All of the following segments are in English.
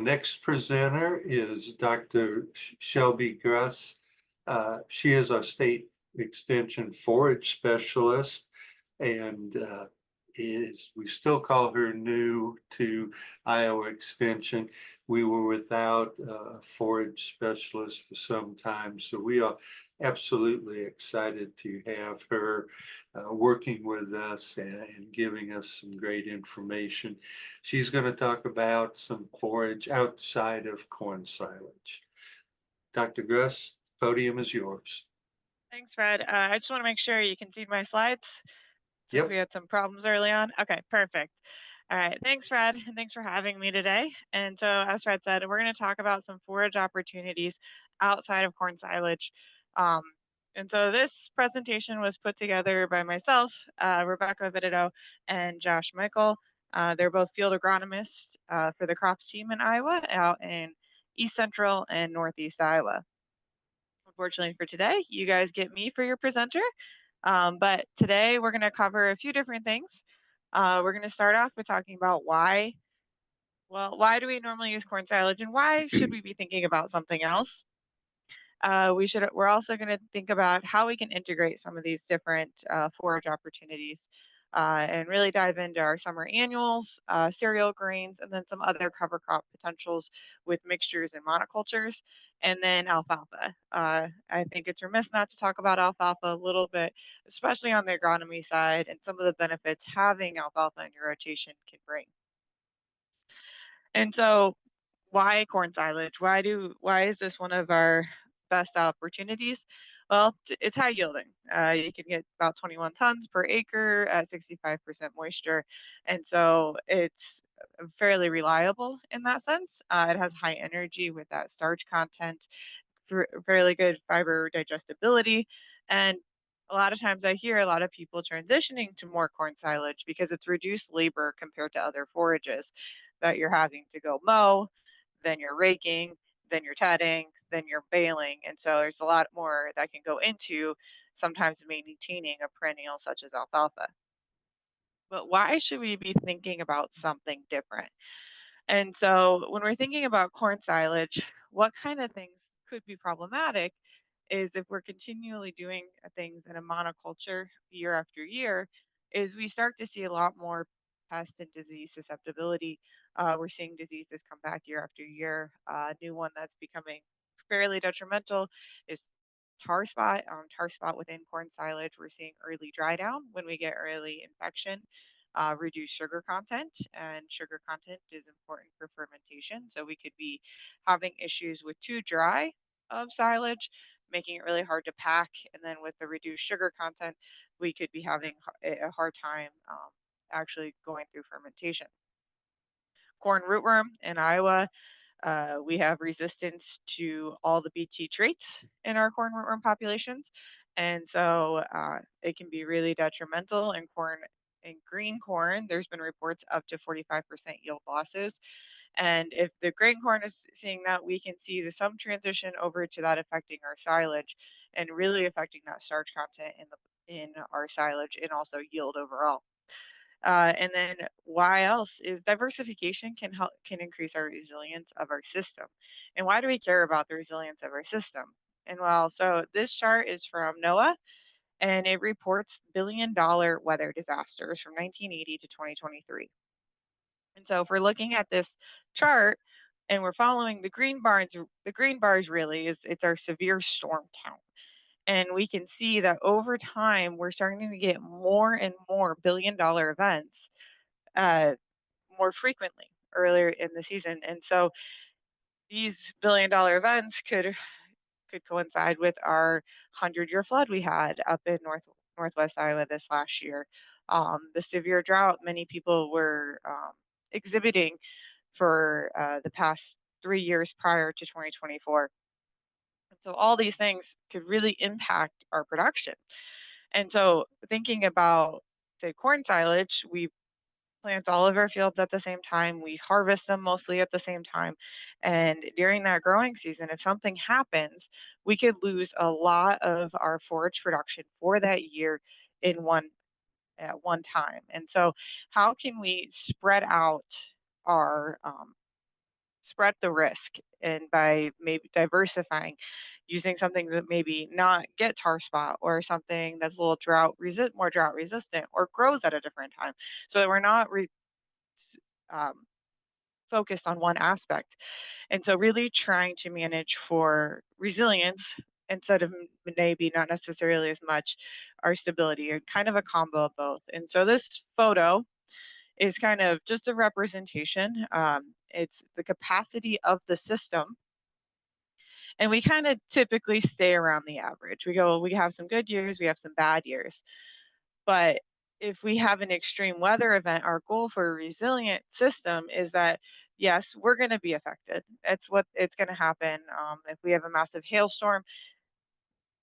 Next presenter is Dr. Shelby Gruss. She is our state extension forage specialist and we still call her new to Iowa Extension. We were without a forage specialist for some time, so we are absolutely excited to have her working with us and giving us some great information. She's going to talk about some forage outside of corn silage. Dr. Gruss, podium is yours. Thanks, Fred. I just want to make sure you can see my slides since we Yep. had some problems early on. Okay, perfect. All right, thanks, Fred, and thanks for having me today. And so, as Fred said, we're going to talk about some forage opportunities outside of corn silage. Um, and so, this presentation was put together by myself, Rebecca Vitito, and Josh Michael. They're both field agronomists for the crops team in Iowa, out in East Central and Northeast Iowa. Unfortunately for today, you guys get me for your presenter. But today we're going to cover a few different things. We're going to start off with talking about why do we normally use corn silage and why should we be thinking about something else? We're also going to think about how we can integrate some of these different forage opportunities and really dive into our summer annuals, cereal grains, and then some other cover crop potentials with mixtures and monocultures, and then alfalfa. I think it's remiss not to talk about alfalfa a little bit, especially on the agronomy side and some of the benefits having alfalfa in your rotation can bring. And so why corn silage? Why is this one of our best opportunities? Well, it's high yielding. You can get about 21 tons per acre at 65% moisture, and so it's fairly reliable in that sense. It has high energy with that starch content, fairly good fiber digestibility, and a lot of times I hear a lot of people transitioning to more corn silage because it's reduced labor compared to other forages that you're having to go mow, then you're raking, then you're tedding, then you're baling. And so there's a lot more that can go into sometimes maintaining a perennial such as alfalfa. But why should we be thinking about something different? And so when we're thinking about corn silage, what kind of things could be problematic is if we're continually doing things in a monoculture year after year, is we start to see a lot more pest and disease susceptibility. We're seeing diseases come back year after year. A new one that's becoming fairly detrimental is tar spot within corn silage, we're seeing early dry down when we get early infection, reduce sugar content, and sugar content is important for fermentation. So we could be having issues with too dry of silage, making it really hard to pack. And then with the reduced sugar content, we could be having a hard time actually going through fermentation. Corn rootworm in Iowa, we have resistance to all the Bt traits in our corn rootworm populations, and so it can be really detrimental in corn. In green corn, there's been reports up to 45% yield losses. And if the grain corn is seeing that, we can see some transition over to that affecting our silage and really affecting that starch content in our silage and also yield overall. And then why else is diversification can increase our resilience of our system. And why do we care about the resilience of our system? And well, so this chart is from NOAA and it reports $1 billion weather disasters from 1980 to 2023. And so if we're looking at this chart and we're following the green bars really is it's our severe storm count. And we can see that over time we're starting to get more and more $1 billion events uh, more frequently earlier in the season. And so these $1 billion events could coincide with our 100-year flood we had up in northwest Iowa this last year. The severe drought many people were exhibiting for the past 3 years prior to 2024. And so all these things could really impact our production. And so thinking about say corn silage, we plant all of our fields at the same time. We harvest them mostly at the same time. And during that growing season, if something happens, we could lose a lot of our forage production for that year in one at one time. And so, how can we spread out our spread the risk, and by maybe diversifying, using something that maybe not get tar spot, or something that's a little more drought resistant, or grows at a different time, so that we're not um, focused on one aspect. And so really trying to manage for resilience instead of maybe not necessarily as much our stability, or kind of a combo of both. And so this photo is kind of just a representation. It's the capacity of the system, and we kind of typically stay around the average. We have some good years, we have some bad years, but if we have an extreme weather event, our goal for a resilient system is that, yes, we're going to be affected. It's going to happen. If we have a massive hailstorm,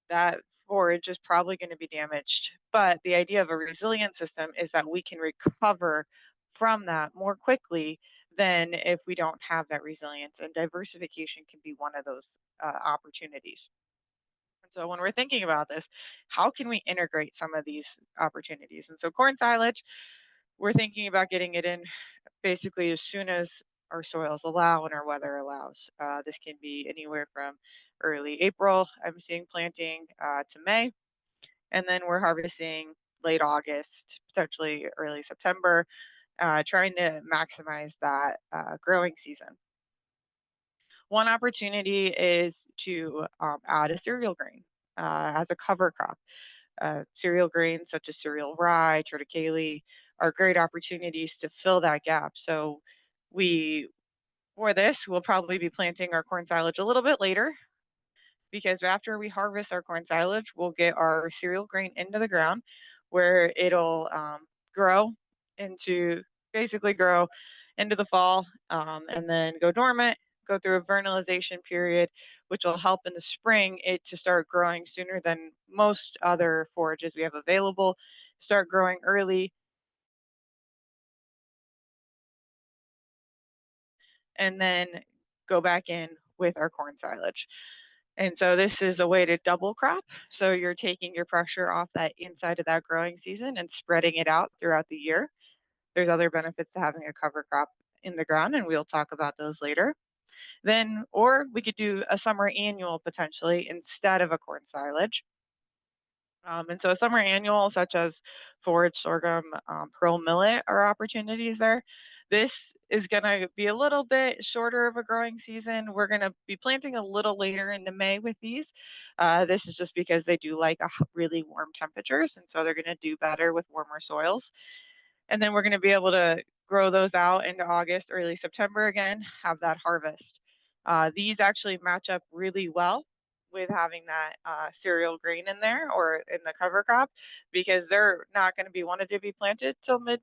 that forage is probably going to be damaged. But the idea of a resilient system is that we can recover from that more quickly than if we don't have that resilience. And diversification can be one of those opportunities. And so when we're thinking about this, how can we integrate some of these opportunities? And so corn silage, we're thinking about getting it in basically as soon as our soils allow and our weather allows. This can be anywhere from early April, I'm seeing planting, to May, and then we're harvesting late August, potentially early September, trying to maximize that growing season. One opportunity is to add a cereal grain as a cover crop. Cereal grains such as cereal rye, triticale are great opportunities to fill that gap. So we for this, we'll probably be planting our corn silage a little bit later, because after we harvest our corn silage, we'll get our cereal grain into the ground, where it'll grow into grow into the fall, and then go dormant, go through a vernalization period, which will help in the spring it to start growing sooner than most other forages we have available, start growing early, and then go back in with our corn silage. And so this is a way to double crop. So you're taking your pressure off that inside of that growing season and spreading it out throughout the year. There's other benefits to having a cover crop in the ground, and we'll talk about those later. Then, or we could do a summer annual potentially instead of a corn silage. And so a summer annual such as forage, sorghum, pearl millet are opportunities there. This is going to be a little bit shorter of a growing season. We're going to be planting a little later into May with these. This is just because they do like really warm temperatures, and so they're going to do better with warmer soils. And then we're going to be able to grow those out into August, early September again, have that harvest. These actually match up really well with having that cereal grain in there or in the cover crop, because they're not going to be wanted to be planted till mid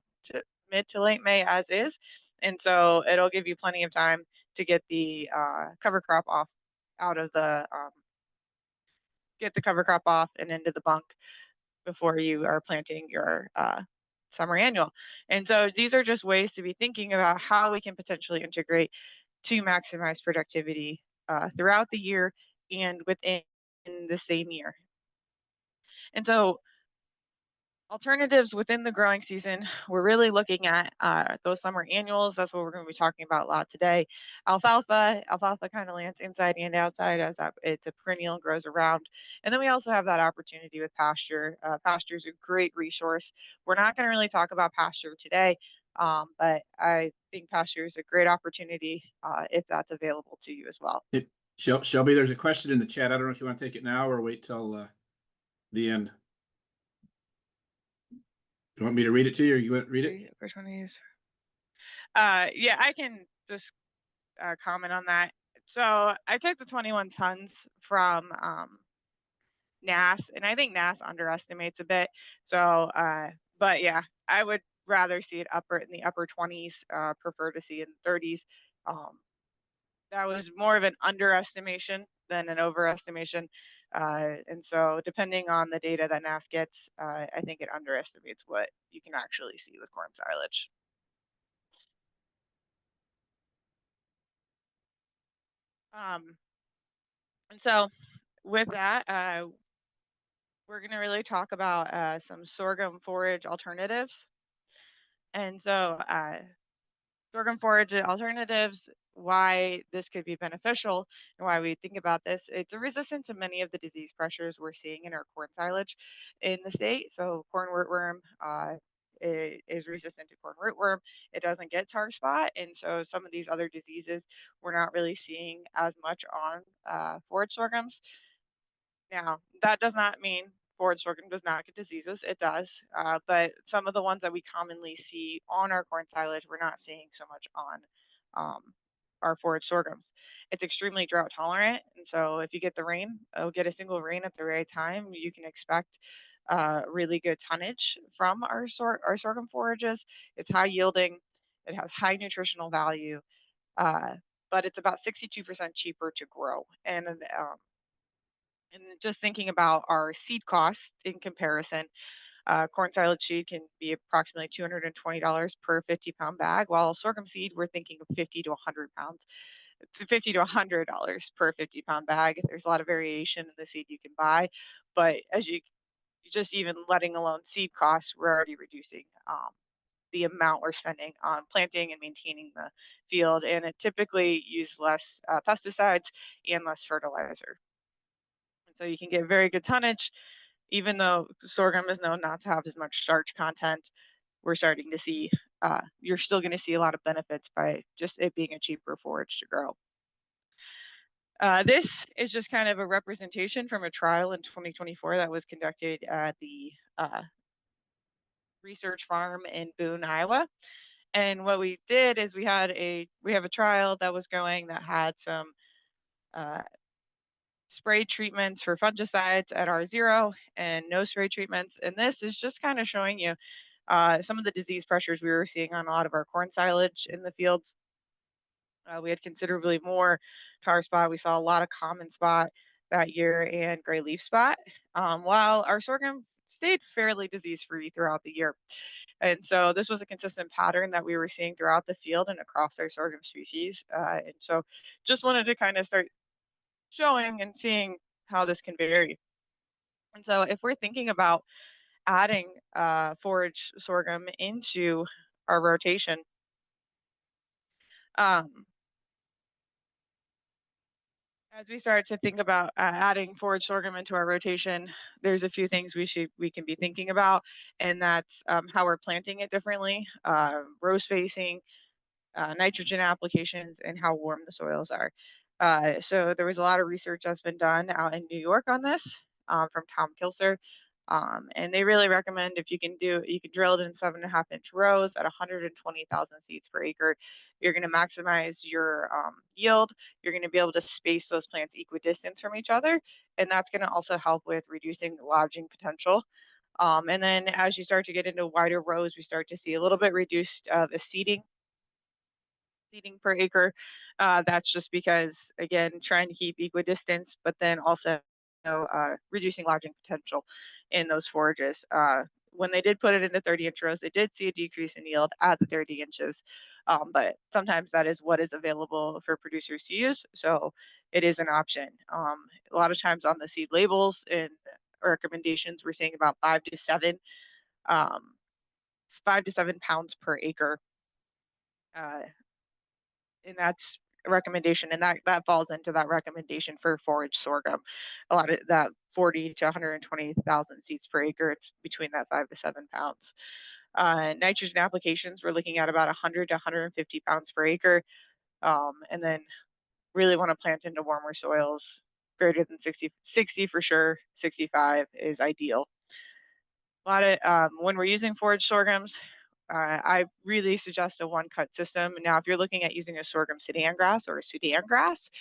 to late May as is. And so it'll give you plenty of time to get the cover crop off out of the get the cover crop off and into the bunk before you are planting your summer annual. And so these are just ways to be thinking about how we can potentially integrate to maximize productivity throughout the year and within the same year. And so alternatives within the growing season, we're really looking at those summer annuals. That's what we're going to be talking about a lot today. Alfalfa kind of lands inside and outside, as it's a perennial, grows around. And then we also have that opportunity with pasture. Pasture is a great resource. We're not going to really talk about pasture today, but I think pasture is a great opportunity if that's available to you as well. Shelby, there's a question in the chat. I don't know if you want to take it now or wait till the end. You want me to read it to you, or you want to read it? Which one is? Yeah, I can just comment on that. So I took the 21 tons from NAS, and I think NAS underestimates a bit. So, but yeah, I would rather see it in the upper 20s. Prefer to see it in 30s. Um, that was more of an underestimation than an overestimation. And so, depending on the data that NAS gets, I think it underestimates what you can actually see with corn silage. And so, with that, we're going to really talk about some sorghum forage alternatives. And so, sorghum forage alternatives, why this could be beneficial and why we think about this. It's a resistant to many of the disease pressures we're seeing in our corn silage in the state. So corn rootworm is resistant to corn rootworm. It doesn't get tar spot, and so some of these other diseases we're not really seeing as much on forage sorghums. Now, that does not mean forage sorghum does not get diseases. It does, but some of the ones that we commonly see on our corn silage, we're not seeing so much on our forage sorghums. It's extremely drought tolerant, and so if you get the rain, get a single rain at the right time, you can expect really good tonnage from our sorghum forages. It's high yielding, it has high nutritional value, uh, but it's about 62% cheaper to grow, and just thinking about our seed costs in comparison, corn silage seed can be approximately $220 per 50-pound bag, while sorghum seed, we're thinking of 50 to 100 pounds, to 50 to $100 per 50-pound bag. There's a lot of variation in the seed you can buy, but as you just even letting alone seed costs, we're already reducing the amount we're spending on planting and maintaining the field, and it typically use less pesticides and less fertilizer. And so you can get very good tonnage, even though sorghum is known not to have as much starch content. We're starting to see, you're still going to see a lot of benefits by just it being a cheaper forage to grow. This is just kind of a representation from a trial in 2024 that was conducted at the research farm in Boone, Iowa. And what we did is we have a trial that was going that had some uh, spray treatments for fungicides at R0 and no spray treatments. And this is just kind of showing you some of the disease pressures we were seeing on a lot of our corn silage in the fields. We had considerably more tar spot. We saw a lot of common spot that year and gray leaf spot, while our sorghum stayed fairly disease free throughout the year. And so this was a consistent pattern that we were seeing throughout the field and across our sorghum species. And so just wanted to kind of start showing and seeing how this can vary. And so if we're thinking about adding forage sorghum into our rotation, um, as we start to think about adding forage sorghum into our rotation, there's a few things we can be thinking about, and that's how we're planting it differently, row spacing, nitrogen applications, and how warm the soils are. So there was a lot of research that's been done out in New York on this from Tom Kilser. And they really recommend if you can drill it in 7.5-inch rows at 120,000 seeds per acre. You're going to maximize your yield. You're going to be able to space those plants equidistant from each other. And that's going to also help with reducing the lodging potential. And then as you start to get into wider rows, we start to see a little bit reduced the seeding per acre. That's just because, again, trying to keep equidistance, but then also reducing lodging potential in those forages. When they did put it into 30-inch rows, they did see a decrease in yield at the 30 inches. But sometimes that is what is available for producers to use. So it is an option. A lot of times on the seed labels and recommendations, we're saying about um, 5 to 7 pounds per acre. Uh, and that's a recommendation, and that falls into that recommendation for forage sorghum. A lot of that 40 to 120,000 seeds per acre. It's between that 5 to 7 pounds. Nitrogen applications, we're looking at about 100 to 150 pounds per acre, and then really want to plant into warmer soils greater than 60 for sure. 65 is ideal. A lot of when we're using forage sorghums, I really suggest a one cut system. Now, if you're looking at using a sorghum Sudan grass or a Sudan grass,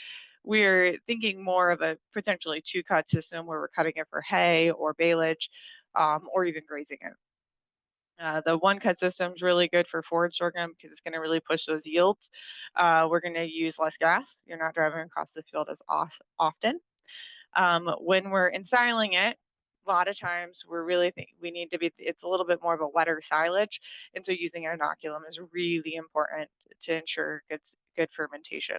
we're thinking more of a potentially two cut system where we're cutting it for hay or baleage, or even grazing it. The one cut system is really good for forage sorghum because it's going to really push those yields. We're going to use less gas. You're not driving across the field as often. When we're ensiling it, a lot of times we need to be, it's a little bit more of a wetter silage. And so using an inoculum is really important to ensure good fermentation.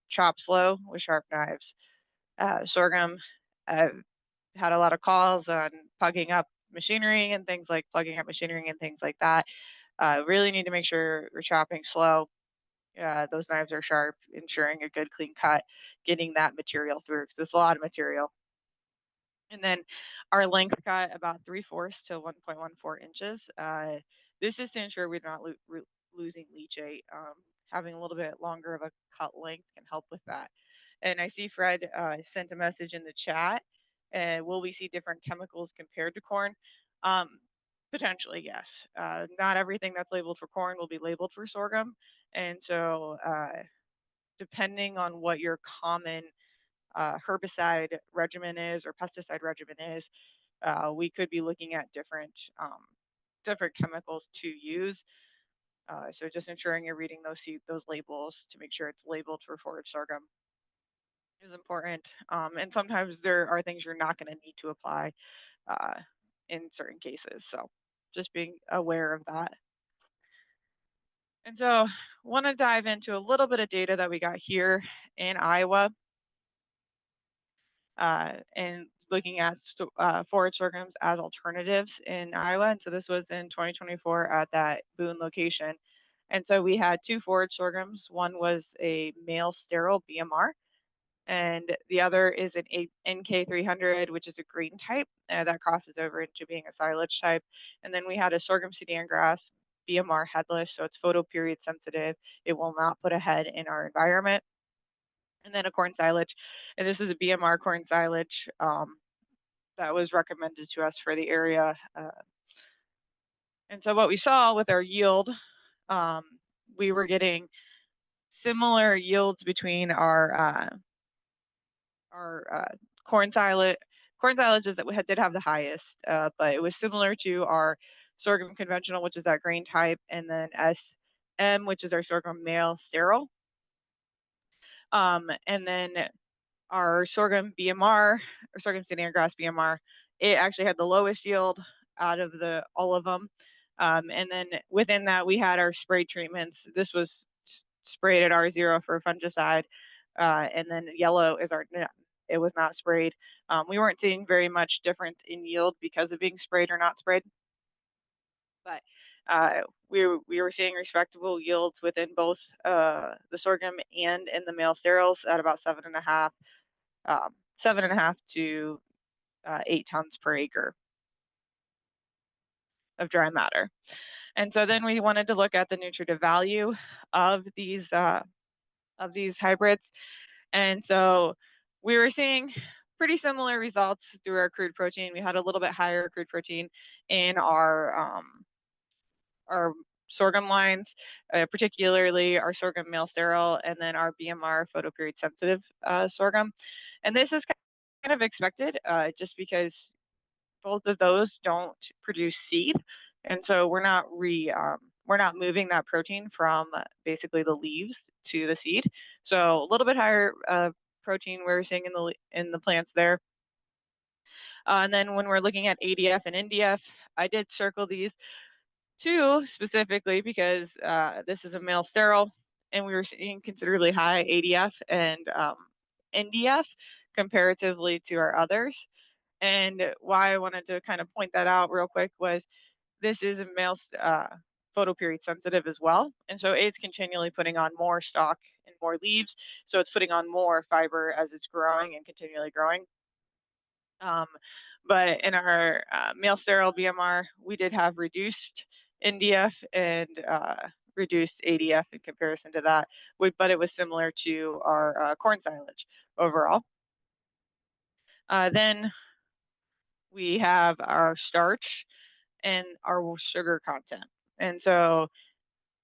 Chop slow with sharp knives. Sorghum, I've had a lot of calls on plugging up machinery and things like that. Really need to make sure we're chopping slow those knives are sharp, ensuring a good clean cut, getting that material through because it's a lot of material. And then our length cut about 3/4 to 1.14 inches. This is to ensure we're not losing leachate. Having a little bit longer of a cut length can help with that. And I see Fred sent a message in the chat. Will we see different chemicals compared to corn? Um, Potentially, yes. Not everything that's labeled for corn will be labeled for sorghum. And so, depending on what your common herbicide regimen is or pesticide regimen is, we could be looking at different chemicals to use. So just ensuring you're reading those labels to make sure it's labeled for forage sorghum is important. And sometimes there are things you're not going to need to apply uh, in certain cases. So just being aware of that. And so want to dive into a little bit of data that we got here in Iowa and looking at forage sorghums as alternatives in Iowa. And so this was in 2024 at that Boone location. And so we had two forage sorghums. One was a male sterile BMR, and the other is an NK300, which is a green type that crosses over into being a silage type. And then we had a sorghum Sudan grass BMR headless, so it's photo period sensitive. It will not put a head in our environment. And then a corn silage, and this is a BMR corn silage that was recommended to us for the area. And so what we saw with our yield, um, we were getting similar yields between our corn silage. Corn silages that did have the highest, but it was similar to our sorghum conventional, which is that grain type, and then SM, which is our sorghum male sterile. And then our sorghum BMR or sorghum Sudan grass BMR, it actually had the lowest yield out of all of them. And then within that, we had our spray treatments. This was sprayed at R0 for fungicide, and then yellow is it was not sprayed. We weren't seeing very much difference in yield because of being sprayed or not sprayed, but we were seeing respectable yields within both the sorghum and in the male steriles at about 7.5 to 8 tons per acre of dry matter. And so then we wanted to look at the nutritive value of these hybrids. And so we were seeing pretty similar results through our crude protein. We had a little bit higher crude protein in our sorghum lines, particularly our sorghum male sterile, and then our BMR photoperiod sensitive sorghum. And this is kind of expected, just because both of those don't produce seed, and so we're not moving that protein from basically the leaves to the seed. So a little bit higher protein we're seeing in the plants there. And then when we're looking at ADF and NDF, I did circle these two specifically because this is a male sterile, and we were seeing considerably high ADF and NDF comparatively to our others. And why I wanted to kind of point that out real quick was this is a male photoperiod sensitive as well. And so it's continually putting on more stalk and more leaves. So it's putting on more fiber as it's growing and continually growing. But in our male sterile BMR, we did have reduced NDF and reduced ADF in comparison to that, but it was similar to our corn silage overall. Then we have our starch and our sugar content. And so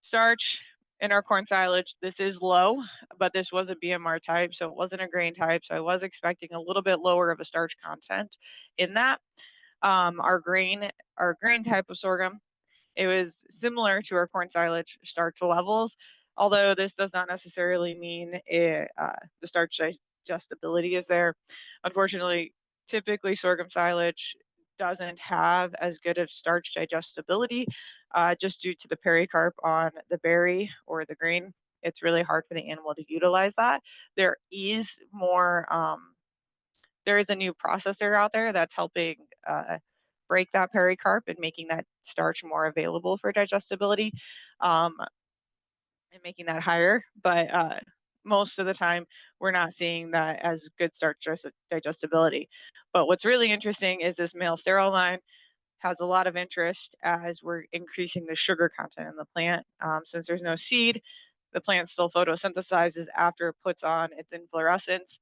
starch in our corn silage, this is low, but this was a BMR type, so it wasn't a grain type. So I was expecting a little bit lower of a starch content in that. Our grain type of sorghum, it was similar to our corn silage starch levels, although this does not necessarily mean the starch digestibility is there. Unfortunately, typically sorghum silage doesn't have as good of starch digestibility just due to the pericarp on the berry or the grain. It's really hard for the animal to utilize that. There is more, there is a new processor out there that's helping break that pericarp and making that starch more available for digestibility. and making that higher. But most of the time, we're not seeing that as good starch digestibility. But what's really interesting is this male sterile line has a lot of interest as we're increasing the sugar content in the plant. Since there's no seed, the plant still photosynthesizes after it puts on its inflorescence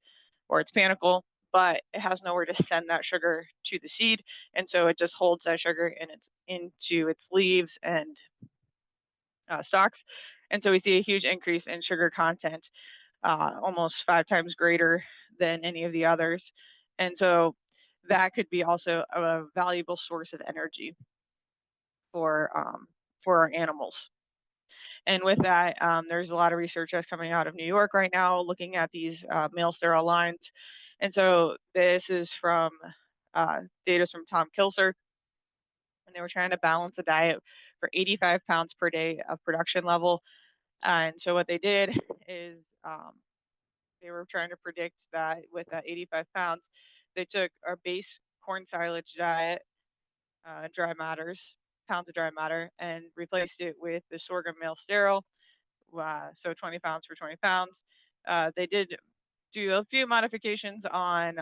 or its panicle, but it has nowhere to send that sugar to the seed, and so it just holds that sugar into its leaves and stalks, and so we see a huge increase in sugar content, almost 5 times greater than any of the others, and so that could be also a valuable source of energy for our animals. And with that, there's a lot of research that's coming out of New York right now looking at these male sterile lines. And so this is from data from Tom Kilser, and they were trying to balance a diet for 85 pounds per day of production level. And so what they did is they were trying to predict that with that 85 pounds, they took our base corn silage diet, dry matters, pounds of dry matter, and replaced it with the sorghum male sterile. So 20 pounds for 20 pounds. They did do a few modifications on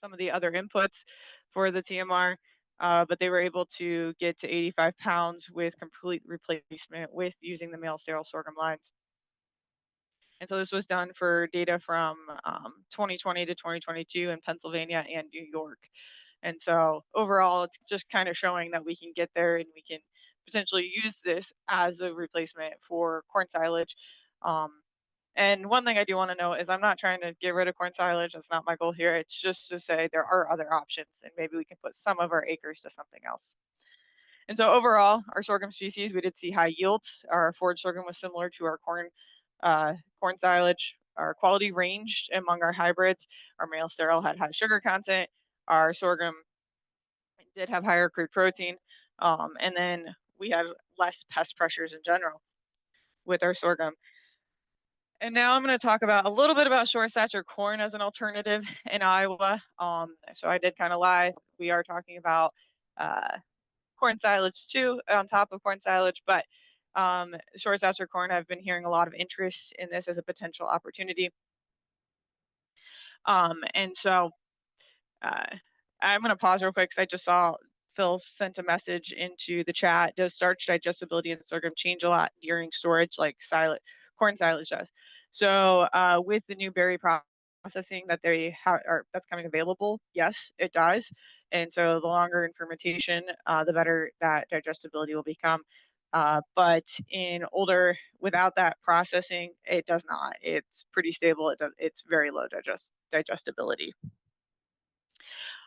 some of the other inputs for the TMR, but they were able to get to 85 pounds with complete replacement with using the male sterile sorghum lines. And so this was done for data from 2020 to 2022 in Pennsylvania and New York. And so overall, it's just kind of showing that we can get there and we can potentially use this as a replacement for corn silage. Um, and one thing I do want to know is I'm not trying to get rid of corn silage. That's not my goal here. It's just to say there are other options and maybe we can put some of our acres to something else. And so overall, our sorghum species, we did see high yields. Our forage sorghum was similar to our corn silage. Our quality ranged among our hybrids. Our male sterile had high sugar content. Our sorghum did have higher crude protein. And then we had less pest pressures in general with our sorghum. And now I'm going to talk about a little bit about short stature corn as an alternative in Iowa. So I did kind of lie. We are talking about uh, corn silage too, on top of corn silage, but short stature corn, I've been hearing a lot of interest in this as a potential opportunity. And so uh, I'm going to pause real quick because I just saw Phil sent a message into the chat. Does starch digestibility in sorghum change a lot during storage, like corn silage does? So with the new berry processing that they have, or that's coming available, yes, it does. And so the longer in fermentation, the better that digestibility will become. But in older, without that processing, it does not. It's pretty stable. It's very low digestibility.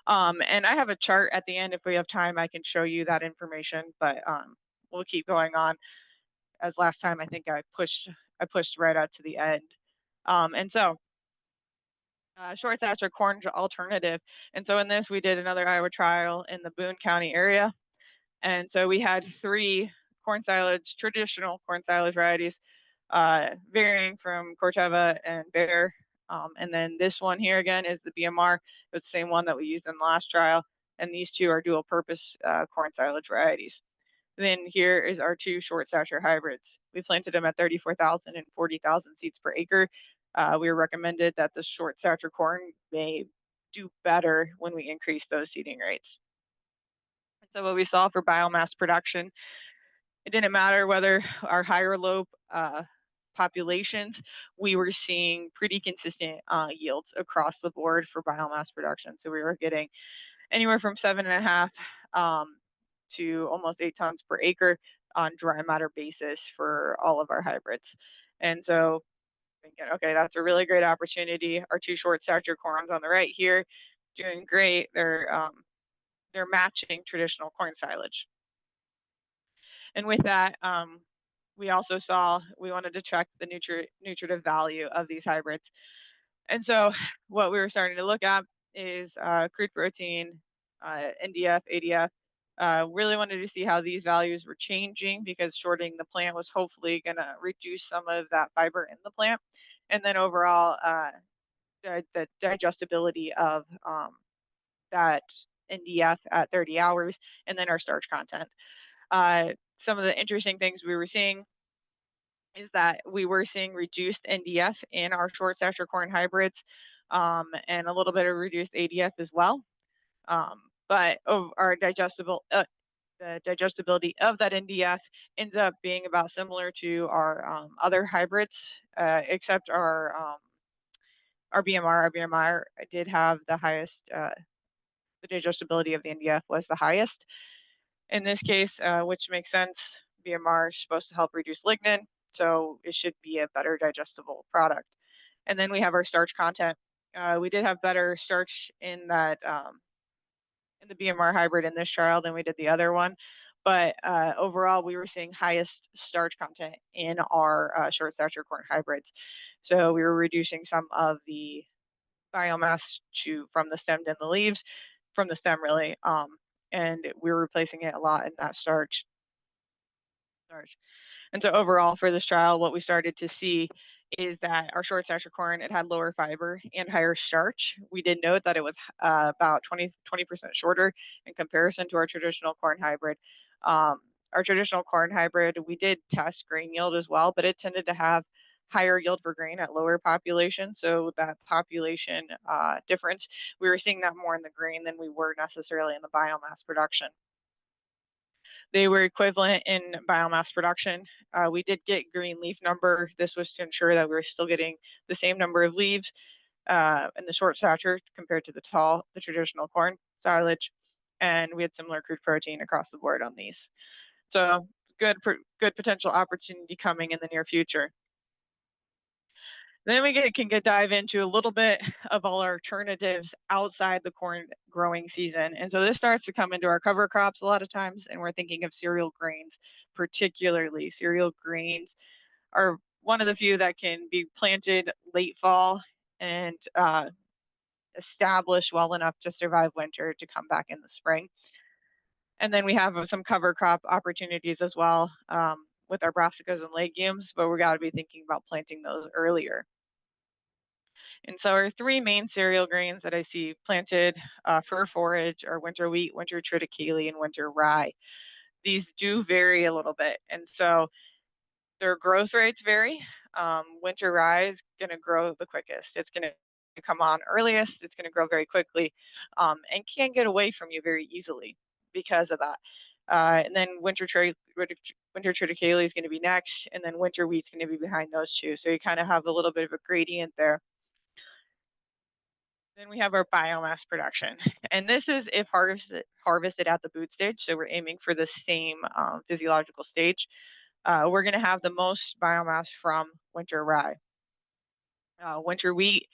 And I have a chart at the end. If we have time, I can show you that information, but we'll keep going on. As last time, I think I pushed right out to the end. And so short stature corn alternative. And so in this, we did another Iowa trial in the Boone County area. And so we had 3 traditional corn silage varieties, varying from Corteva and Bayer. And then this one here again is the BMR. It's the same one that we used in the last trial. And these 2 are dual purpose corn silage varieties. Then here is our 2 short stature hybrids. We planted them at 34,000 and 40,000 seeds per acre. We were recommended that the short stature corn may do better when we increase those seeding rates. And so what we saw for biomass production, it didn't matter whether our high or low populations, we were seeing pretty consistent yields across the board for biomass production. So we were getting anywhere from 7.5 to almost 8 tons per acre on dry matter basis for all of our hybrids. And so thinking, okay, that's a really great opportunity. Our 2 short stature corns on the right here, doing great. They're matching traditional corn silage. And with that, we also saw we wanted to check the nutritive value of these hybrids. And so what we were starting to look at is crude protein, NDF, ADF. Really wanted to see how these values were changing because shorting the plant was hopefully going to reduce some of that fiber in the plant. And then overall, the digestibility of that NDF at 30 hours, and then our starch content. some of the interesting things we were seeing is that we were seeing reduced NDF in our short stature corn hybrids, and a little bit of reduced ADF as well. But of our the digestibility of that NDF ends up being about similar to our other hybrids, except our BMR. Our BMR did have the highest, the digestibility of the NDF was the highest in this case, which makes sense. BMR is supposed to help reduce lignin, so it should be a better digestible product. And then we have our starch content. We did have better starch in that in the BMR hybrid in this trial than we did the other one. But overall, we were seeing highest starch content in our short stature corn hybrids. So we were reducing some of the biomass from the stem and the leaves, from the stem really, and we were replacing it a lot in that starch. And so overall for this trial, what we started to see is that our short stature corn, it had lower fiber and higher starch. We did note that it was about 20% shorter in comparison to our traditional corn hybrid. Our traditional corn hybrid, we did test grain yield as well, but it tended to have higher yield for grain at lower population. So that population difference, we were seeing that more in the grain than we were necessarily in the biomass production. They were equivalent in biomass production. We did get green leaf number. This was to ensure that we were still getting the same number of leaves in the short stature compared to the traditional corn silage. And we had similar crude protein across the board on these. So good potential opportunity coming in the near future. Then we can dive into a little bit of all our alternatives outside the corn growing season. And so this starts to come into our cover crops a lot of times, and we're thinking of cereal grains, particularly. Cereal grains are one of the few that can be planted late fall and establish well enough to survive winter to come back in the spring. And then we have some cover crop opportunities as well with our brassicas and legumes, but we got to be thinking about planting those earlier. And so our three main cereal grains that I see planted for forage are winter wheat, winter triticale, and winter rye. These do vary a little bit, and so their growth rates vary. Winter rye is going to grow the quickest. It's going to come on earliest. It's going to grow very quickly, and can get away from you very easily because of that. And then winter triticale is going to be next, and then winter wheat's going to be behind those two. So you kind of have a little bit of a gradient there. Then we have our biomass production, and this is if harvested at the boot stage. So we're aiming for the same physiological stage. We're going to have the most biomass from winter rye. Winter wheat,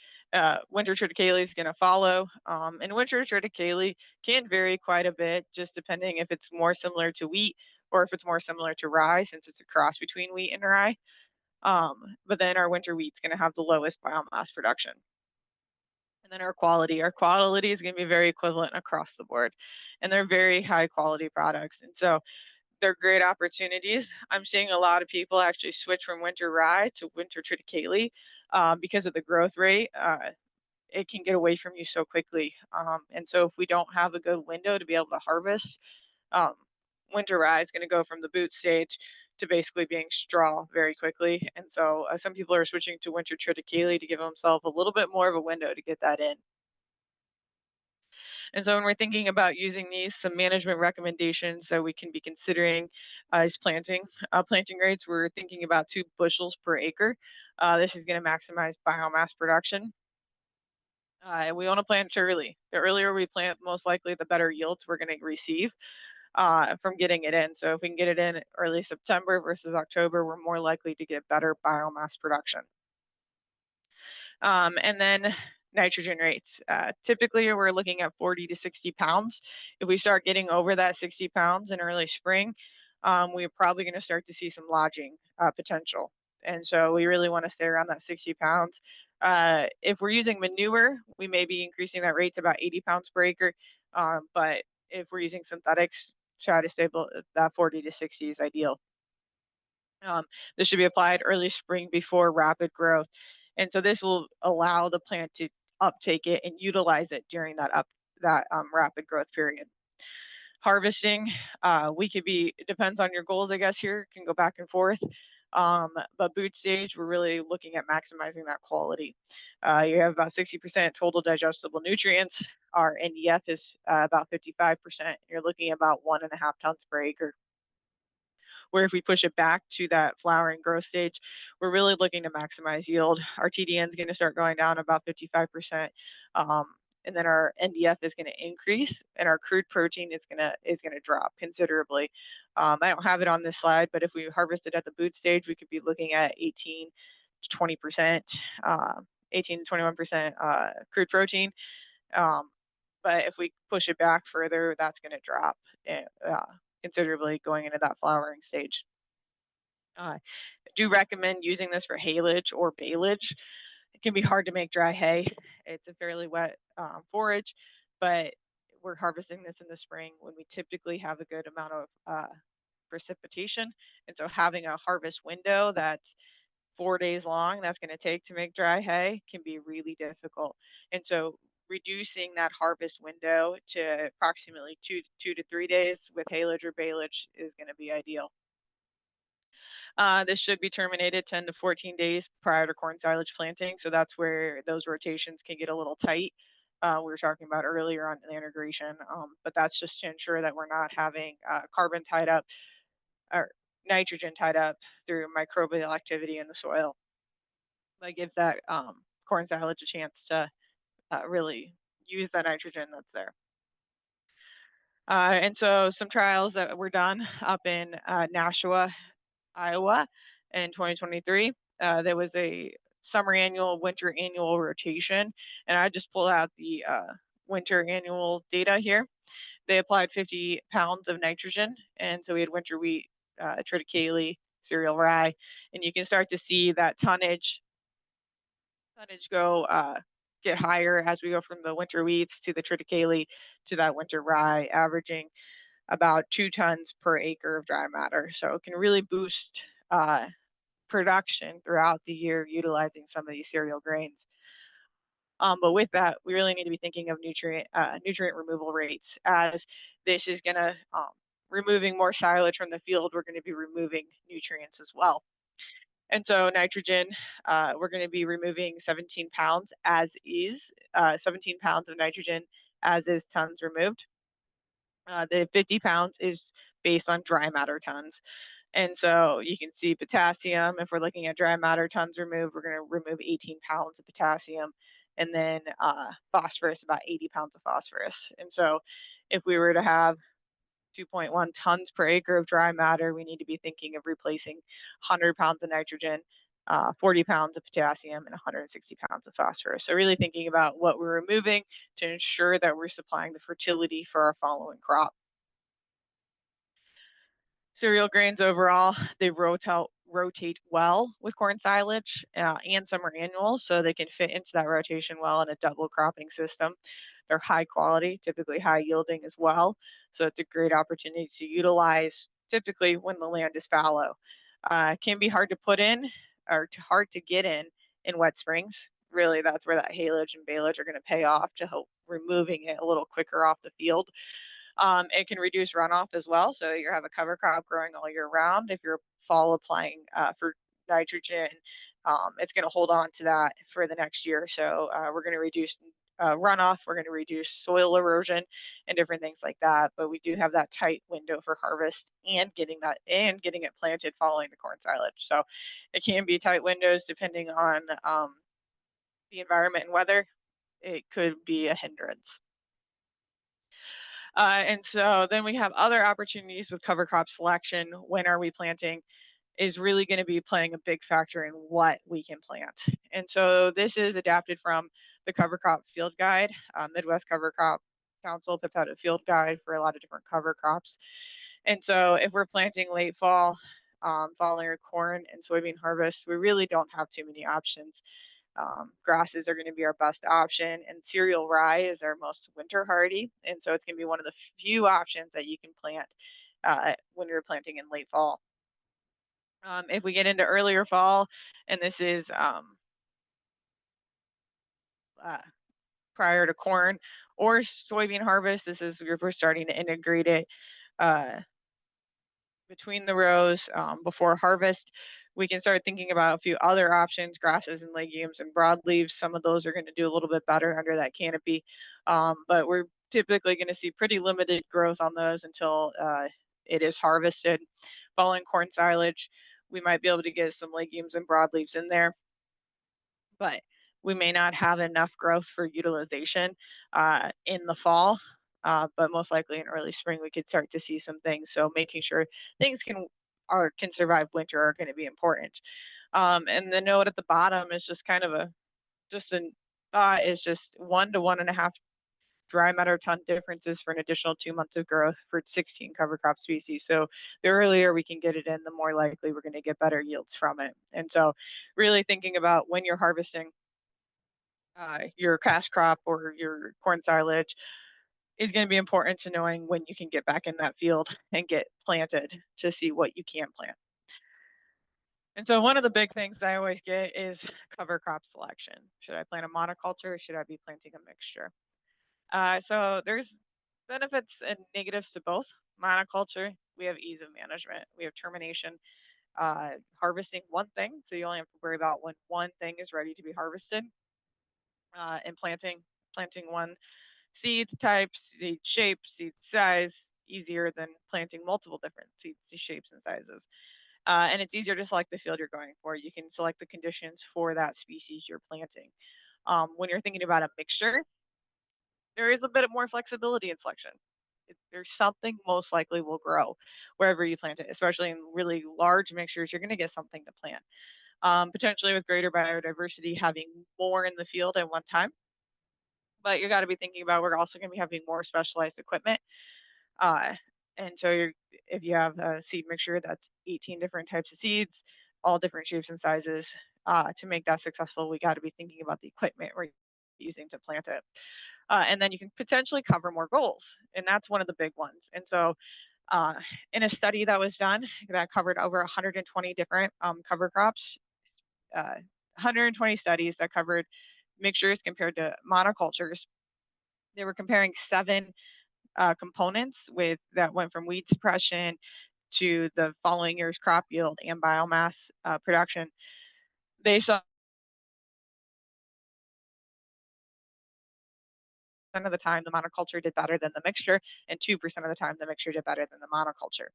winter triticale is going to follow, and winter triticale can vary quite a bit, just depending if it's more similar to wheat or if it's more similar to rye, since it's a cross between wheat and rye. But then our winter wheat's going to have the lowest biomass production. And then our quality is going to be very equivalent across the board, and they're very high quality products. And so they're great opportunities. I'm seeing a lot of people actually switch from winter rye to winter triticale because of the growth rate. It can get away from you so quickly. And so if we don't have a good window to be able to harvest, um, winter rye is going to go from the boot stage to basically being straw very quickly. And so some people are switching to winter triticale to give themselves a little bit more of a window to get that in. And so when we're thinking about using these, some management recommendations that we can be considering is planting. Planting rates, we're thinking about 2 bushels per acre. This is going to maximize biomass production. And we want to plant early. The earlier we plant, most likely the better yields we're going to receive from getting it in. So if we can get it in early September versus October, we're more likely to get better biomass production. And then nitrogen rates. Typically, we're looking at 40 to 60 pounds. If we start getting over that 60 pounds in early spring, we're probably going to start to see some lodging potential. And so we really want to stay around that 60 pounds. If we're using manure, we may be increasing that rate to about 80 pounds per acre. But if we're using synthetics, try to stay below that 40 to 60 is ideal. This should be applied early spring before rapid growth. And so this will allow the plant to uptake it and utilize it during that rapid growth period. Harvesting, we could be, it depends on your goals, I guess, here, can go back and forth. But boot stage, we're really looking at maximizing that quality. You have about 60% total digestible nutrients. Our NDF is about 55%. You're looking at about 1.5 tons per acre. Where if we push it back to that flowering growth stage, we're really looking to maximize yield. Our TDN is going to start going down about 55%. And then our NDF is going to increase, and our crude protein is gonna drop considerably. I don't have it on this slide, but if we harvested at the boot stage, we could be looking at 18 to 20%, 18 to 21% crude protein. But if we push it back further, that's going to drop considerably going into that flowering stage. I do recommend using this for haylage or baleage. It can be hard to make dry hay. It's a fairly wet forage, but we're harvesting this in the spring when we typically have a good amount of precipitation. And so having a harvest window that's 4 days long, that's going to take to make dry hay, can be really difficult. And so reducing that harvest window to approximately 2 to 3 days with haylage or baleage is going to be ideal. This should be terminated 10 to 14 days prior to corn silage planting. So that's where those rotations can get a little tight. We were talking about earlier on the integration, but that's just to ensure that we're not having carbon tied up or nitrogen tied up through microbial activity in the soil. That gives that corn silage a chance to really use the nitrogen that's there. And so some trials that were done up in Nashua, Iowa in 2023. There was a summer annual, winter annual rotation, and I just pulled out the winter annual data here. They applied 50 pounds of nitrogen, and so we had winter wheat, triticale, cereal rye, and you can start to see that tonnage go get higher as we go from the winter wheats to the triticale to that winter rye, averaging about 2 tons per acre of dry matter. So it can really boost production throughout the year utilizing some of these cereal grains. But with that, we really need to be thinking of nutrient removal rates, as this is going to removing more silage from the field. We're going to be removing nutrients as well. And so nitrogen, we're going to be removing 17 pounds as is, 17 pounds of nitrogen as is tons removed. The 50 pounds is based on dry matter tons. And so you can see potassium, if we're looking at dry matter tons removed, we're going to remove 18 pounds of potassium. And then phosphorus, about 80 pounds of phosphorus. And so if we were to have 2.1 tons per acre of dry matter, we need to be thinking of replacing 100 pounds of nitrogen, 40 pounds of potassium, and 160 pounds of phosphorus. So really thinking about what we're removing to ensure that we're supplying the fertility for our following crop. Cereal grains overall, they rotate well with corn silage and summer annual, so they can fit into that rotation well in a double cropping system. They're high quality, typically high yielding as well, so it's a great opportunity to utilize typically when the land is fallow. Can be hard to put in or hard to get in wet springs. Really, that's where that haylage and baleage are going to pay off to help removing it a little quicker off the field. It can reduce runoff as well. So you have a cover crop growing all year round. If you're fall applying for nitrogen, it's going to hold on to that for the next year. So we're going to reduce runoff. We're going to reduce soil erosion and different things like that. But we do have that tight window for harvest and getting it planted following the corn silage. So it can be tight windows depending on the environment and weather. It could be a hindrance. And so then we have other opportunities with cover crop selection. When are we planting is really going to be playing a big factor in what we can plant. And so this is adapted from the cover crop field guide. Midwest Cover Crop Council puts out a field guide for a lot of different cover crops. And so if we're planting late fall, following our corn and soybean harvest, we really don't have too many options. Grasses are going to be our best option, and cereal rye is our most winter hardy. And so it's going to be one of the few options that you can plant when you're planting in late fall. If we get into earlier fall, and this is prior to corn or soybean harvest. This is if we're starting to integrate it uh, between the rows before harvest. We can start thinking about a few other options, grasses and legumes and broadleaves. Some of those are going to do a little bit better under that canopy, but we're typically going to see pretty limited growth on those until it is harvested. Following corn silage, we might be able to get some legumes and broadleaves in there, but we may not have enough growth for utilization in the fall. But most likely in early spring, we could start to see some things. So making sure things can survive winter are going to be important. And the note at the bottom is just kind of a thought is just 1 to 1.5 dry matter ton differences for an additional 2 months of growth for 16 cover crop species. So the earlier we can get it in, the more likely we're going to get better yields from it. And so really thinking about when you're harvesting your cash crop or your corn silage is going to be important to knowing when you can get back in that field and get planted to see what you can plant. And so one of the big things I always get is cover crop selection. Should I plant a monoculture or should I be planting a mixture? So there's benefits and negatives to both. Monoculture, we have ease of management. We have termination, harvesting one thing. So you only have to worry about when one thing is ready to be harvested, and planting one seed type, seed shape, seed size, easier than planting multiple different seeds, shapes, and sizes. And it's easier to select the field you're going for. You can select the conditions for that species you're planting. When you're thinking about a mixture, there is a bit more flexibility in selection. There's something most likely will grow wherever you plant it, especially in really large mixtures. You're going to get something to plant. Potentially with greater biodiversity, having more in the field at one time. But you got to be thinking about we're also going to be having more specialized equipment. Uh, and so if you have a seed mixture that's 18 different types of seeds, all different shapes and sizes, to make that successful, we got to be thinking about the equipment we're using to plant it. And then you can potentially cover more goals. And that's one of the big ones. And so uh, in a study that was done that covered over 120 different cover crops, 120 studies that covered mixtures compared to monocultures. They were comparing 7 components with that went from weed suppression to the following year's crop yield and biomass production. They saw of the time the monoculture did better than the mixture, and 2% of the time the mixture did better than the monoculture.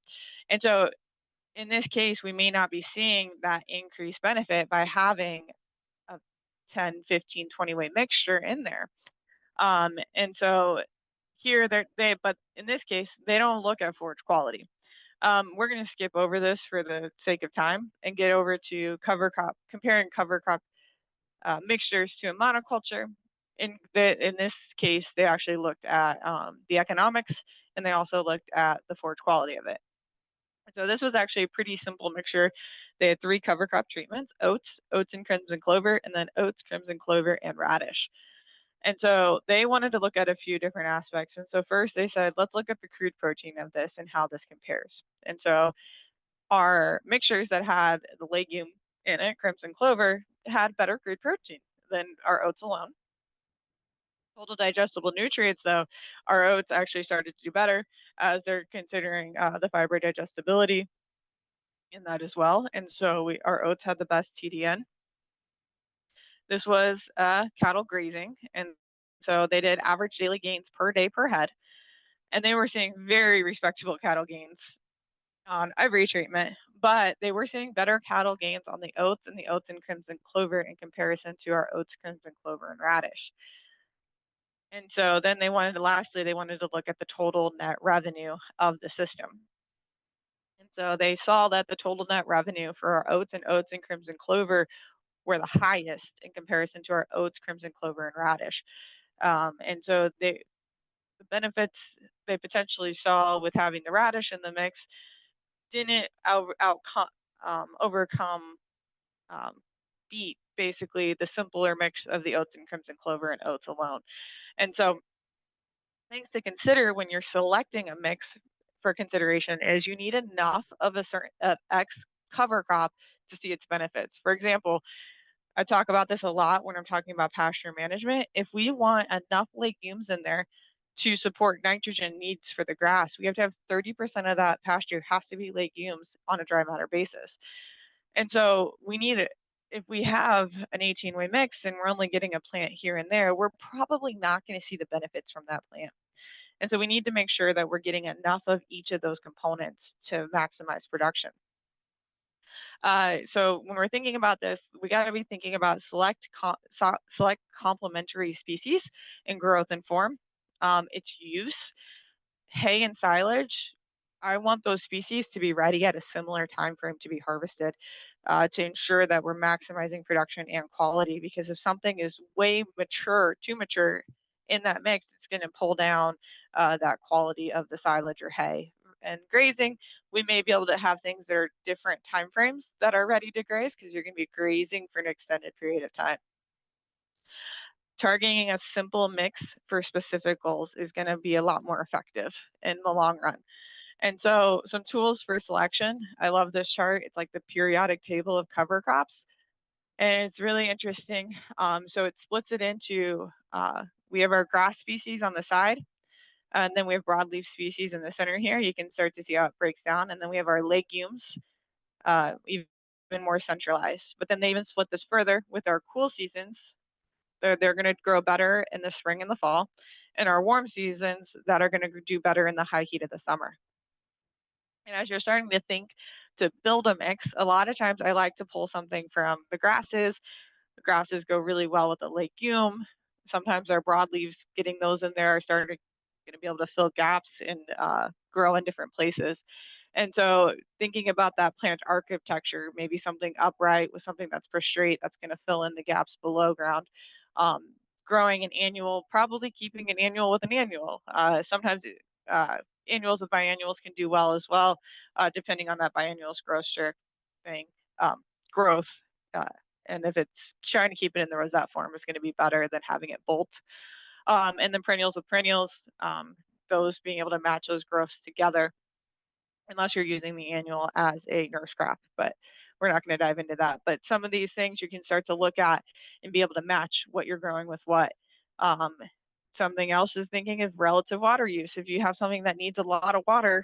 And so in this case, we may not be seeing that increased benefit by having a 10, 15, 20 way mixture in there. And so here but in this case, they don't look at forage quality. We're going to skip over this for the sake of time and get over to comparing cover crop mixtures to a monoculture. In this case, they actually looked at the economics, and they also looked at the forage quality of it. So this was actually a pretty simple mixture. They had 3 cover crop treatments: oats and crimson clover, and then oats, crimson clover, and radish. And so they wanted to look at a few different aspects. And so first they said, let's look at the crude protein of this and how this compares. And so our mixtures that had the legume in it, crimson clover, had better crude protein than our oats alone. Total digestible nutrients, though, our oats actually started to do better as they're considering the fiber digestibility in that as well. And so our oats had the best TDN. This was cattle grazing, and so they did average daily gains per day per head, and they were seeing very respectable cattle gains on every treatment, but they were seeing better cattle gains on the oats and the oats and crimson clover in comparison to our oats, crimson clover, and radish. And so then lastly, they wanted to look at the total net revenue of the system. And so they saw that the total net revenue for our oats and crimson clover were the highest in comparison to our oats, crimson clover, and radish. And so the benefits they potentially saw with having the radish in the mix didn't overcome, um, beat basically the simpler mix of the oats and crimson clover and oats alone. And so things to consider when you're selecting a mix for consideration is you need enough of a certain X cover crop to see its benefits. For example, I talk about this a lot when I'm talking about pasture management. If we want enough legumes in there to support nitrogen needs for the grass, we have to have 30% of that pasture has to be legumes on a dry matter basis. And so we need it. If we have an 18-way mix and we're only getting a plant here and there, we're probably not going to see the benefits from that plant. And so we need to make sure that we're getting enough of each of those components to maximize production. So when we're thinking about this, we got to be thinking about select complementary species in growth and form, its use, hay and silage. I want those species to be ready at a similar time frame to be harvested, to ensure that we're maximizing production and quality. Because if something is way mature, too mature in that mix, it's going to pull down that quality of the silage or hay. And grazing, we may be able to have things that are different time frames that are ready to graze because you're going to be grazing for an extended period of time. Targeting a simple mix for specific goals is going to be a lot more effective in the long run. And so, some tools for selection. I love this chart. It's like the periodic table of cover crops, and it's really interesting. So, it splits it into we have our grass species on the side, and then we have broadleaf species in the center here. You can start to see how it breaks down. And then we have our legumes, even more centralized. But then they even split this further with our cool seasons. They're going to grow better in the spring and the fall, and our warm seasons that are going to do better in the high heat of the summer. And as you're starting to think to build a mix, a lot of times I like to pull something from the grasses. The grasses go really well with the legume. Sometimes our broadleaves, getting those in there, are starting to be able to fill gaps and grow in different places. And so, thinking about that plant architecture, maybe something upright with something that's prostrate, that's going to fill in the gaps below ground. Um, Growing an annual, probably keeping an annual with an annual. Sometimes annuals with biannuals can do well as well, depending on that biannual's growth thing, growth. Uh, and if it's trying to keep it in the rosette form, is going to be better than having it bolt. And then perennials with perennials, those being able to match those growths together, unless you're using the annual as a nurse crop. But we're not going to dive into that. But some of these things you can start to look at and be able to match what you're growing with what. Um, Something else is thinking of relative water use. If you have something that needs a lot of water,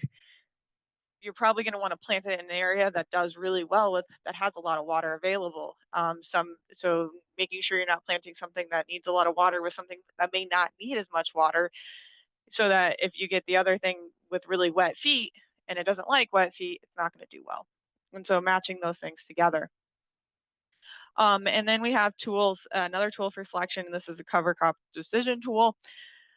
you're probably going to want to plant it in an area that does really well with that has a lot of water available. So making sure you're not planting something that needs a lot of water with something that may not need as much water, so that if you get the other thing with really wet feet and it doesn't like wet feet, it's not going to do well. And so matching those things together. And then we have tools, another tool for selection, and this is a cover crop decision tool.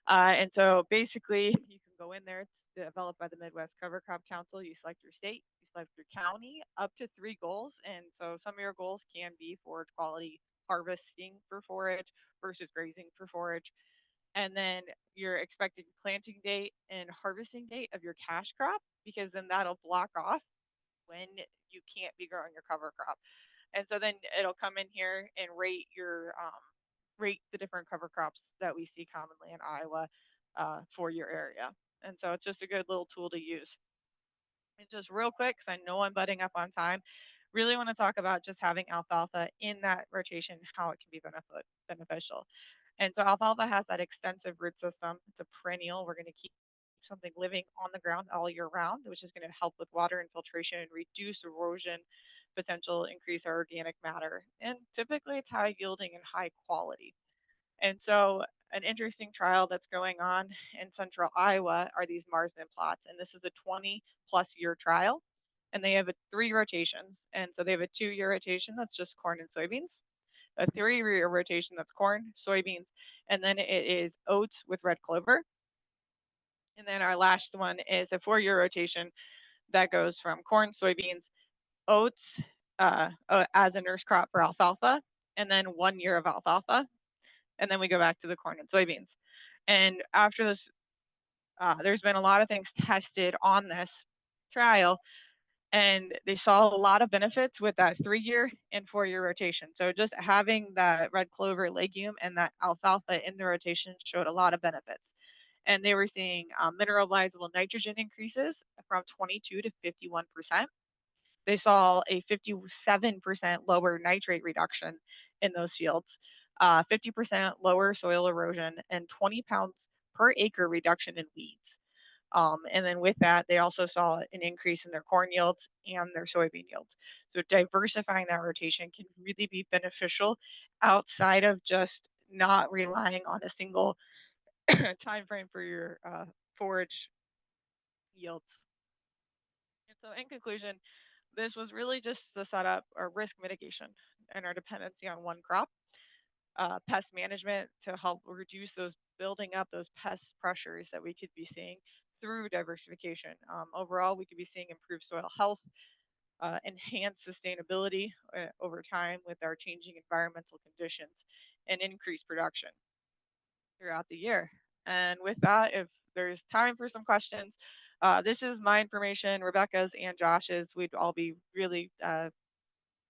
And so basically, you can go in there. It's developed by the Midwest Cover Crop Council. You select your state, you select your county, up to 3 goals. And so some of your goals can be forage quality, harvesting for forage versus grazing for forage. And then your expected planting date and harvesting date of your cash crop, because then that'll block off when you can't be growing your cover crop. And so then it'll come in here and rate the different cover crops that we see commonly in Iowa for your area. And so it's just a good little tool to use. And just real quick, because I know I'm butting up on time, really want to talk about just having alfalfa in that rotation, how it can be beneficial. And so alfalfa has that extensive root system. It's a perennial. We're going to keep something living on the ground all year round, which is going to help with water infiltration and reduce erosion potential, increase our organic matter. And typically it's high yielding and high quality. And so an interesting trial that's going on in central Iowa are these Marsden plots. And this is a 20+ year trial. And they have 3 rotations. And so they have a 2-year rotation that's just corn and soybeans, a 3-year rotation that's corn, soybeans, and then it is oats with red clover. And then our last one is a 4-year rotation that goes from corn, soybeans, oats as a nurse crop for alfalfa, and then 1 year of alfalfa. And then we go back to the corn and soybeans. And after this, there's been a lot of things tested on this trial, and they saw a lot of benefits with that 3-year and 4-year rotation. So just having that red clover legume and that alfalfa in the rotation showed a lot of benefits. And they were seeing mineralizable nitrogen increases from 22 to 51%. they saw a 57% lower nitrate reduction in those fields, 50% lower soil erosion, and 20 pounds per acre reduction in weeds. And then with that, they also saw an increase in their corn yields and their soybean yields. So diversifying that rotation can really be beneficial outside of just not relying on a single time frame for your forage yields. And so, in conclusion, this was really just the setup or risk mitigation and our dependency on one crop, pest management to help reduce those building up those pest pressures that we could be seeing through diversification. Overall, we could be seeing improved soil health, enhanced sustainability over time with our changing environmental conditions, and increased production throughout the year. And with that, if there's time for some questions, this is my information, Rebecca's and Josh's. We'd all be really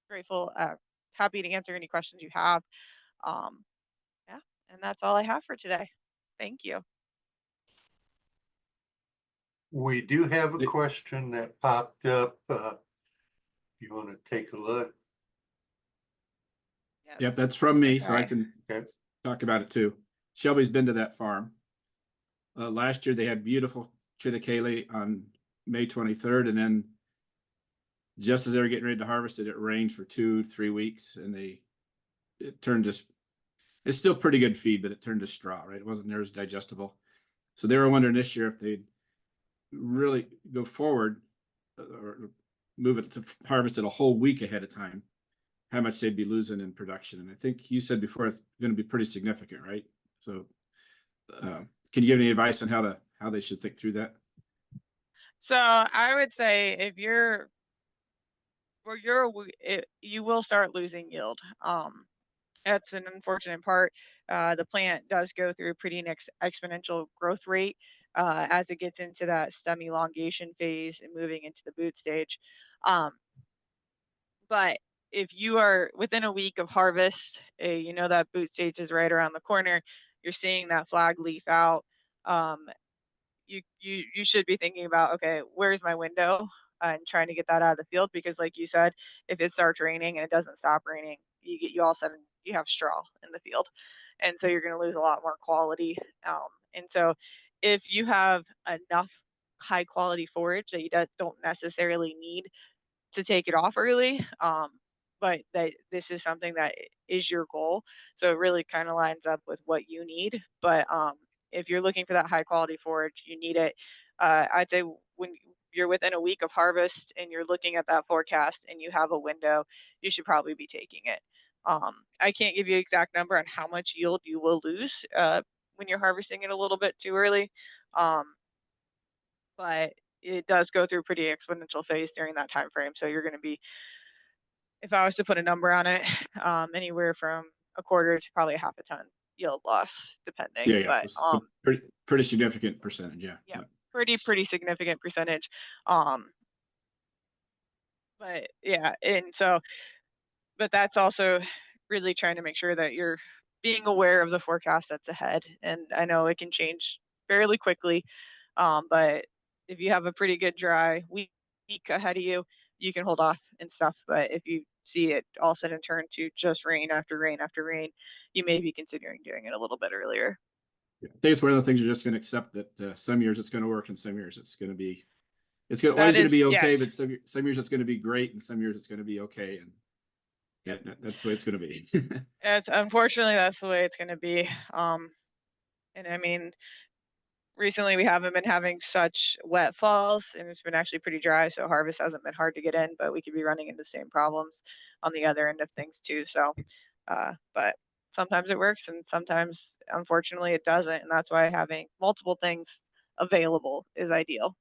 grateful, happy to answer any questions you have. Yeah, and that's all I have for today. Thank you. We do have a question that popped up. You want to take a look? Yep, that's from me, so I Okay. can Okay. talk about it too. Shelby's been to that farm. Last year they had beautiful triticale on May 23rd, and then just as they were getting ready to harvest it, it rained for 2-3 weeks, and it turned to, it's still pretty good feed, but it turned to straw, right? It wasn't near as digestible. So they were wondering this year if they'd really go forward or move it to harvest it a whole week ahead of time, how much they'd be losing in production. And I think you said before it's going to be pretty significant, right? So can you give any advice on how they should think through that? So I would say if you're you will start losing yield. That's an unfortunate part. The plant does go through a pretty exponential growth rate as it gets into that stem elongation phase and moving into the boot stage. But if you are within a week of harvest, you know that boot stage is right around the corner. You're seeing that flag leaf out. Um, you should be thinking about, okay, where's my window, and trying to get that out of the field, because like you said, if it starts raining and it doesn't stop raining, you all of a sudden you have straw in the field, and so you're going to lose a lot more quality. And so if you have enough high quality forage that you don't necessarily need to take it off early, but that this is something that is your goal. So it really kind of lines up with what you need. But if you're looking for that high quality forage, you need it. I'd say when you're within a week of harvest and you're looking at that forecast and you have a window, you should probably be taking it. I can't give you an exact number on how much yield you will lose when you're harvesting it a little bit too early. But it does go through a pretty exponential phase during that time frame. So you're going to be, if I was to put a number on it, anywhere from a quarter to probably a half a ton yield loss, depending. Yeah. But So pretty significant percentage. Yeah. pretty significant percentage. But yeah, and so, but that's also really trying to make sure that you're being aware of the forecast that's ahead. And I know it can change fairly quickly. But if you have a pretty good dry week ahead of you, you can hold off and stuff. But if you see it all set and turn to just rain after rain after rain, you may be considering doing it a little bit earlier. I think it's one of the things you're just going to accept that some years it's going to work and some years it's going to be, always going to be okay, yes. but some years it's going to be great and some years it's going to be okay. And yeah, that's the way it's going to be. It's unfortunately that's the way it's going to be. And I mean, recently we haven't been having such wet falls and it's been actually pretty dry, so harvest hasn't been hard to get in, but we could be running into the same problems on the other end of things too. So but sometimes it works and sometimes unfortunately it doesn't, and that's why having multiple things available is ideal.